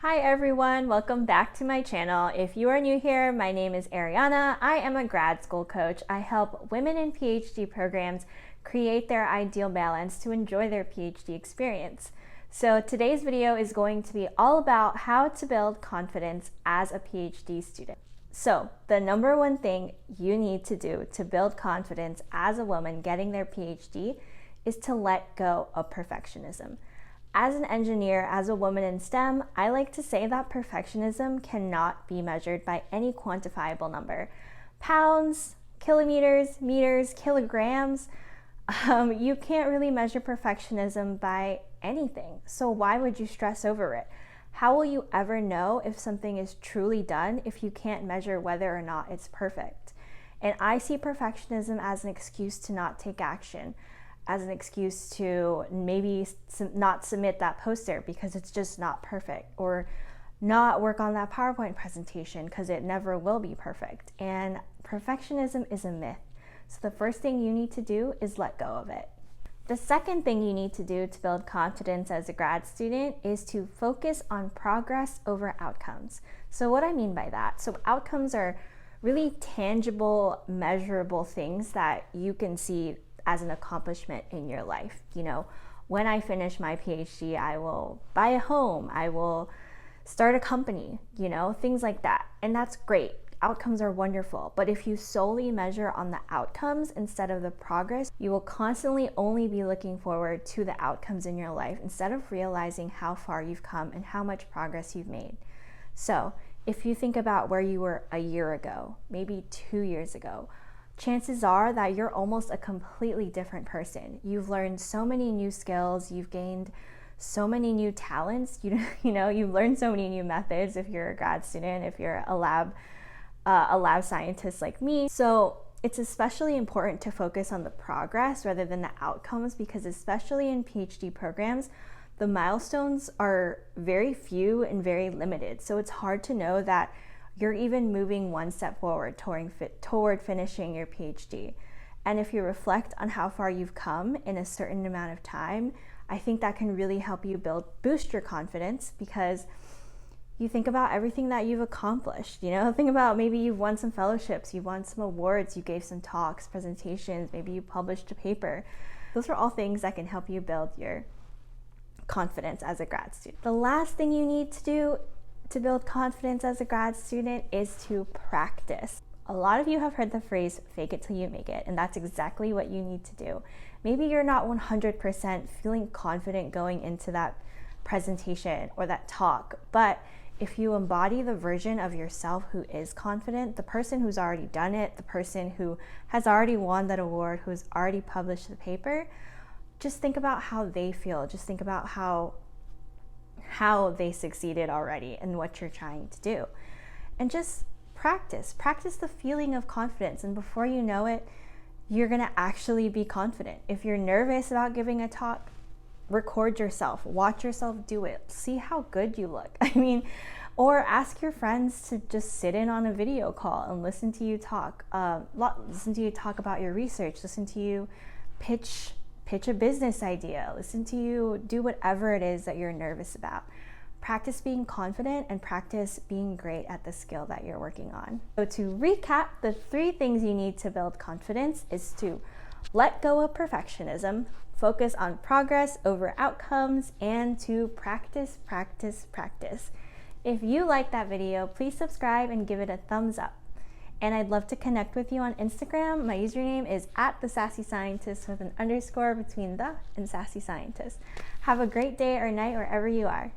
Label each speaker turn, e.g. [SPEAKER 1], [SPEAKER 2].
[SPEAKER 1] Hi everyone, welcome back to my channel. If you are new here, my name is Ariana. I am a grad school coach. I help women in PhD programs create their ideal balance to enjoy their PhD experience. So today's video is going to be all about how to build confidence as a PhD student. So the number one thing you need to do to build confidence as a woman getting their PhD is to let go of perfectionism. As an engineer, as a woman in STEM, I like to say that perfectionism cannot be measured by any quantifiable number. Pounds, kilometers, meters, kilograms, you can't really measure perfectionism by anything. So why would you stress over it? How will you ever know if something is truly done if you can't measure whether or not it's perfect? And I see perfectionism as an excuse to not take action, as an excuse to maybe not submit that poster because it's just not perfect, or not work on that PowerPoint presentation because it never will be perfect. And perfectionism is a myth. So the first thing you need to do is let go of it. The second thing you need to do to build confidence as a grad student is to focus on progress over outcomes. So what I mean by that, so outcomes are really tangible, measurable things that you can see as an accomplishment in your life. You know, when I finish my PhD, I will buy a home, I will start a company, you know, things like that. And that's great. Outcomes are wonderful. But if you solely measure on the outcomes instead of the progress, you will constantly only be looking forward to the outcomes in your life instead of realizing how far you've come and how much progress you've made. So if you think about where you were a year ago, maybe 2 years ago, chances are that you're almost a completely different person. You've learned so many new skills, you've gained so many new talents, you've learned so many new methods if you're a grad student, if you're a lab scientist like me. So it's especially important to focus on the progress rather than the outcomes, because especially in PhD programs, the milestones are very few and very limited. So it's hard to know that you're even moving one step forward toward finishing your PhD. And if you reflect on how far you've come in a certain amount of time, I think that can really help you boost your confidence, because you think about everything that you've accomplished. You know, think about maybe you've won some fellowships, you've won some awards, you gave some talks, presentations, maybe you published a paper. Those are all things that can help you build your confidence as a grad student. The last thing you need to do to build confidence as a grad student is to practice. A lot of you have heard the phrase fake it till you make it, and that's exactly what you need to do. Maybe you're not 100% feeling confident going into that presentation or that talk, but if you embody the version of yourself who is confident, the person who's already done it, the person who has already won that award, who's already published the paper, just think about how they feel. Just think about how they succeeded already and what you're trying to do. And just practice the feeling of confidence. And before you know it, you're gonna actually be confident. If you're nervous about giving a talk, record yourself, watch yourself do it, see how good you look. Or ask your friends to just sit in on a video call and listen to you talk, about your research, listen to you pitch a business idea, listen to you do whatever it is that you're nervous about. Practice being confident and practice being great at the skill that you're working on. So to recap, the 3 things you need to build confidence is to let go of perfectionism, focus on progress over outcomes, and to practice. If you like that video, please subscribe and give it a thumbs up. And I'd love to connect with you on Instagram. My username is @thesassscientist with an underscore between the and sassy scientist. Have a great day or night wherever you are.